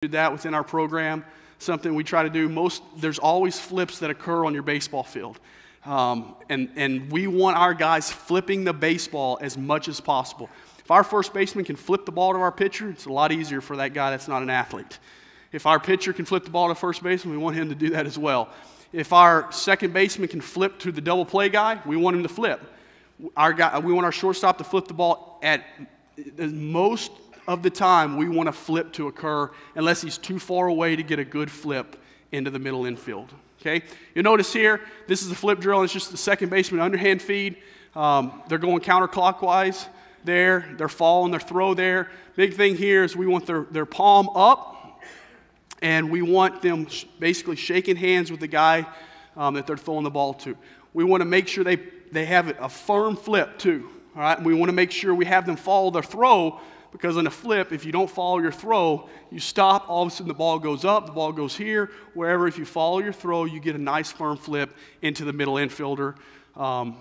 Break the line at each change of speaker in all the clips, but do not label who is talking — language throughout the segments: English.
that within our program, something we try to do. There's always flips that occur on your baseball field. And we want our guys flipping the baseball as much as possible. If our first baseman can flip the ball to our pitcher, it's a lot easier for that guy that's not an athlete. If our pitcher can flip the ball to first baseman, we want him to do that as well. If our second baseman can flip to the double play guy, we want him to flip. We want our shortstop to flip the ball at most of the time. We want a flip to occur unless he's too far away to get a good flip into the middle infield. Okay? You'll notice here, this is a flip drill, and it's just the second baseman underhand feed. They're going counterclockwise there. They're following their throw there. Big thing here is we want their palm up, and we want them basically shaking hands with the guy that they're throwing the ball to. We want to make sure they have a firm flip too. All right? And we want to make sure we have them follow their throw, because on a flip, if you don't follow your throw, you stop, all of a sudden the ball goes up, the ball goes here, wherever. If you follow your throw, you get a nice firm flip into the middle infielder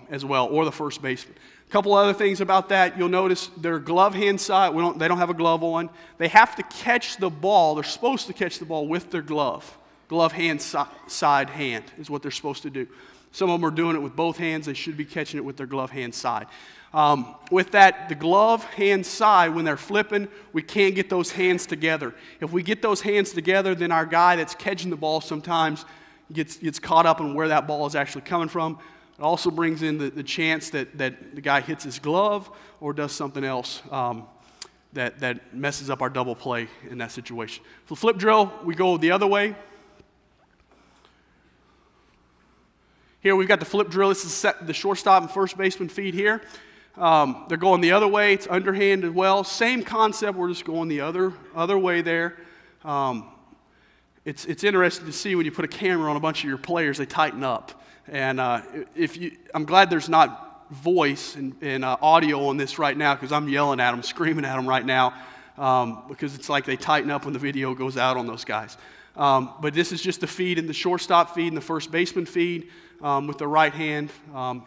as well, or the first baseman. A couple other things about that, you'll notice their glove hand side, they don't have a glove on. They have to catch the ball, they're supposed to catch the ball with their glove. Glove hand side hand is what they're supposed to do. Some of them are doing it with both hands. They should be catching it with their glove hand side. With that, the glove hand side, when they're flipping, we can't get those hands together. If we get those hands together, then our guy that's catching the ball sometimes gets caught up on where that ball is actually coming from. It also brings in the chance that the guy hits his glove or does something else that messes up our double play in that situation. For the flip drill, we go the other way. Here we've got the flip drill. This is the shortstop and first baseman feed here. They're going the other way. It's underhand as well. Same concept. We're just going the other way there. It's interesting to see when you put a camera on a bunch of your players, they tighten up. And I'm glad there's not voice and audio on this right now, because I'm yelling at them, screaming at them right now, because it's like they tighten up when the video goes out on those guys. But this is just the feed in the shortstop feed and the first baseman feed with the right hand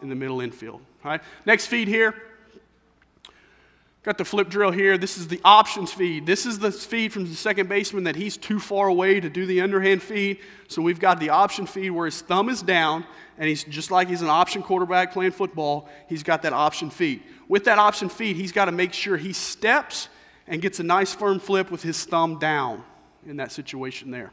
in the middle infield. All right. Next feed here. Got the flip drill here. This is the options feed. This is the feed from the second baseman that he's too far away to do the underhand feed. So we've got the option feed where his thumb is down, and he's just like he's an option quarterback playing football. He's got that option feed. With that option feed, he's got to make sure he steps and gets a nice firm flip with his thumb down in that situation there.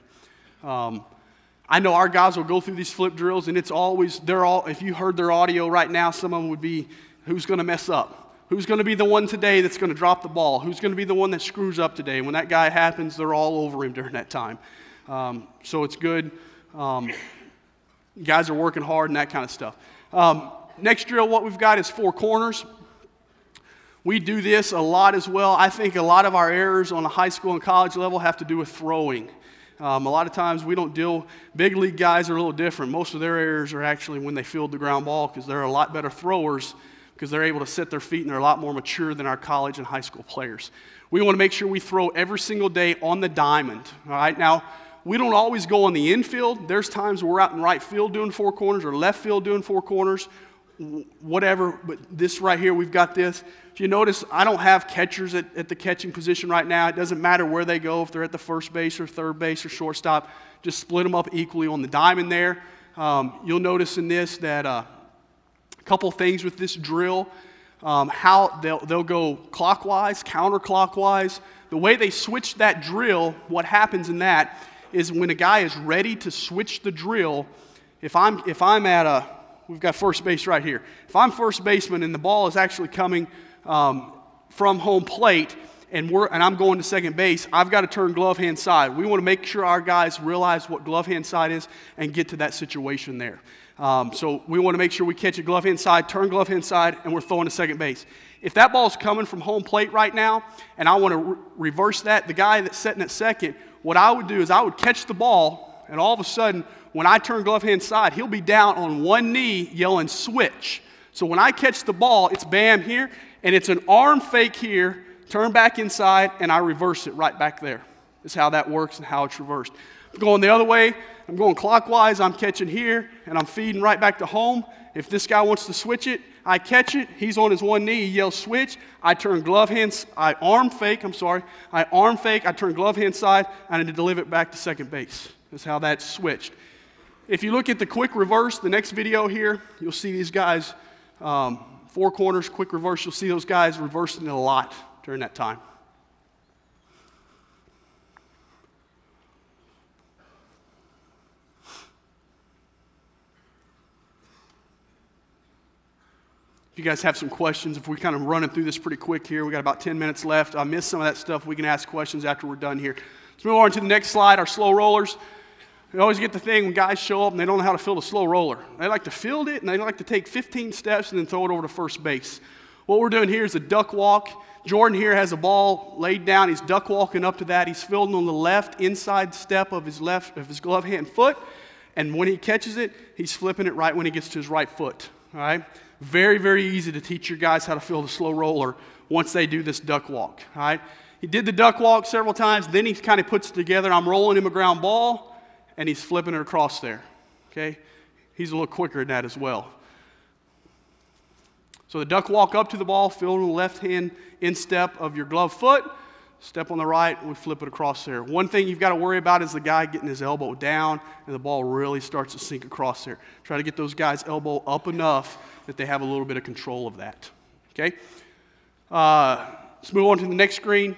I know our guys will go through these flip drills, and it's always, if you heard their audio right now, some of them would be, who's going to mess up? Who's going to be the one today that's going to drop the ball? Who's going to be the one that screws up today? And when that guy happens, they're all over him during that time. So it's good. Guys are working hard and that kind of stuff. Next drill, what we've got is four corners. We do this a lot as well. I think a lot of our errors on the high school and college level have to do with throwing. A lot of times we don't deal, big league guys are a little different. Most of their errors are actually when they field the ground ball, because they're a lot better throwers, because they're able to set their feet and they're a lot more mature than our college and high school players. We want to make sure we throw every single day on the diamond. All right, now we don't always go on the infield. There's times we're out in right field doing four corners or left field doing four corners, whatever. But this right here, we've got this. If you notice, I don't have catchers at the catching position right now. It doesn't matter where they go, if they're at the first base or third base or shortstop. Just split them up equally on the diamond there. You'll notice in this that a couple things with this drill, how they'll go clockwise, counterclockwise. The way they switch that drill, what happens in that is when a guy is ready to switch the drill, if I'm at we've got first base right here. If I'm first baseman and the ball is actually coming from home plate and I'm going to second base, I've got to turn glove hand side. We want to make sure our guys realize what glove hand side is and get to that situation there. So we want to make sure we catch a glove hand side, turn glove hand side, and we're throwing to second base. If that ball's coming from home plate right now and I want to reverse that, the guy that's sitting at second, what I would do is I would catch the ball, and all of a sudden, when I turn glove hand side, he'll be down on one knee yelling switch. So when I catch the ball, it's bam here, and it's an arm fake here, turn back inside, and I reverse it right back there. That's how that works and how it's reversed. I'm going the other way, I'm going clockwise, I'm catching here, and I'm feeding right back to home. If this guy wants to switch it, I catch it, he's on his one knee, he yells switch, I turn glove hands, I arm fake, I turn glove hand side, and I deliver it back to second base. That's how that's switched. If you look at the quick reverse, the next video here, you'll see these guys, four corners, quick reverse, you'll see those guys reversing it a lot during that time. If you guys have some questions, if we're kind of running through this pretty quick here, we got about 10 minutes left. I missed some of that stuff. We can ask questions after we're done here. Let's move on to the next slide, our slow rollers. We always get the thing when guys show up and they don't know how to field a slow roller. They like to field it and they like to take 15 steps and then throw it over to first base. What we're doing here is a duck walk. Jordan here has a ball laid down. He's duck walking up to that. He's fielding on the left inside step of his glove hand foot. And when he catches it, he's flipping it right when he gets to his right foot. All right? Very, very easy to teach your guys how to field a slow roller once they do this duck walk. All right? He did the duck walk several times. Then he kind of puts it together. I'm rolling him a ground ball, and he's flipping it across there. Okay? He's a little quicker than that as well. So the duck walk up to the ball, field on the left hand instep of your glove foot. Step on the right, and we flip it across there. One thing you've got to worry about is the guy getting his elbow down and the ball really starts to sink across there. Try to get those guys' elbow up enough that they have a little bit of control of that. Okay? Let's move on to the next screen.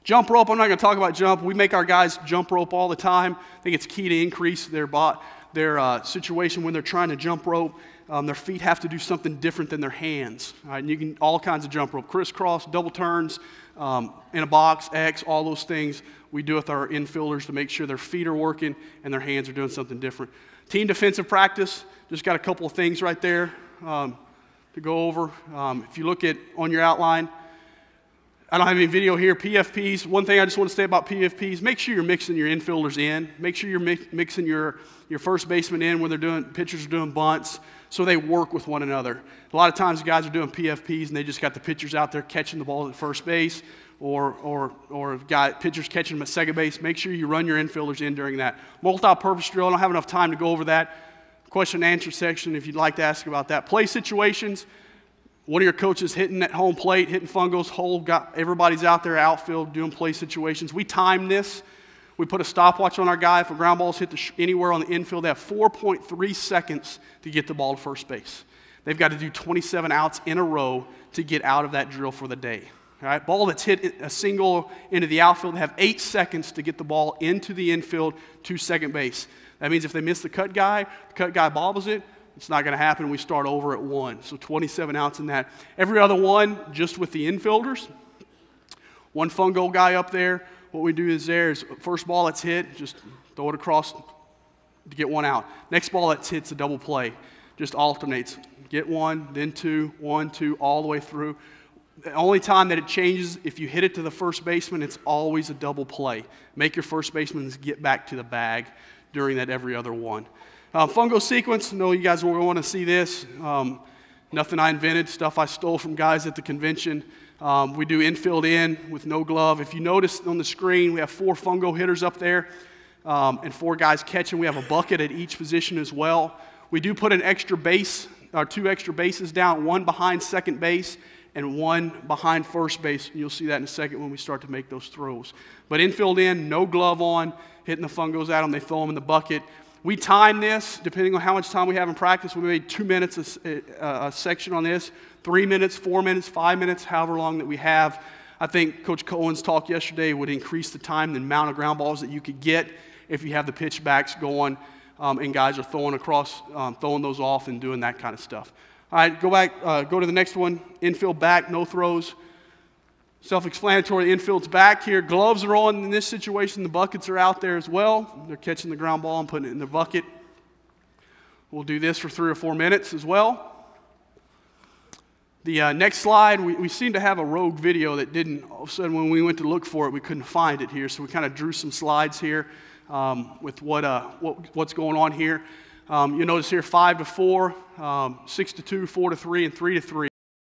Jump rope, I'm not going to talk about jump. We make our guys jump rope all the time. I think it's key to increase their situation when they're trying to jump rope. Their feet have to do something different than their hands. All right? And you can all kinds of jump rope, crisscross, double turns, in a box, X, all those things we do with our infielders to make sure their feet are working and their hands are doing something different. Team defensive practice, just got a couple of things right there to go over. If you look at on your outline, I don't have any video here, PFPs. One thing I just want to say about PFPs, make sure you're mixing your infielders in. Make sure you're mixing your first baseman in when pitchers are doing bunts so they work with one another. A lot of times guys are doing PFPs and they just got the pitchers out there catching the ball at first base or pitchers catching them at second base. Make sure you run your infielders in during that. Multi-purpose drill, I don't have enough time to go over that. Question and answer section if you'd like to ask about that. Play situations. One of your coaches hitting at home plate, hitting fungos, everybody's out there outfield doing play situations. We time this. We put a stopwatch on our guy. If a ground ball's hit anywhere on the infield, they have 4.3 seconds to get the ball to first base. They've got to do 27 outs in a row to get out of that drill for the day. All right? Ball that's hit a single into the outfield, they have 8 seconds to get the ball into the infield to second base. That means if they miss the cut guy bobbles it, it's not going to happen. We start over at 1. So 27 outs in that. Every other one, just with the infielders. One fungo guy up there. What we do is first ball that's hit, just throw it across to get 1 out. Next ball that's hit's a double play. Just alternates. Get 1, then 2, 1, 2, all the way through. The only time that it changes, if you hit it to the first baseman, it's always a double play. Make your first baseman get back to the bag during that every other one. Fungo sequence, I know you guys will want to see this. Nothing I invented, stuff I stole from guys at the convention. We do infield in with no glove. If you notice on the screen, we have 4 fungo hitters up there and 4 guys catching. We have a bucket at each position as well. We do put an extra base, 2 extra bases down, 1 behind second base and 1 behind first base. You'll see that in a second when we start to make those throws. But infield in, no glove on, hitting the fungos at them, they throw them in the bucket. We time this, depending on how much time we have in practice. We made 2 minutes a section on this, 3 minutes, 4 minutes, 5 minutes, however long that we have. I think Coach Cohen's talk yesterday would increase the time, the amount of ground balls that you could get if you have the pitch backs going and guys are throwing those off and doing that kind of stuff. All right, go to the next one. Infield back, no throws. Self-explanatory, infield's back here. Gloves are on in this situation. The buckets are out there as well. They're catching the ground ball and putting it in the bucket. We'll do this for 3 or 4 minutes as well. The next slide, we seem to have a rogue video that didn't, all of a sudden when we went to look for it, we couldn't find it here. So we kind of drew some slides here with what's going on here. You'll notice here 5 to 4, 6 to 2, 4 to 3, and 3 to 3.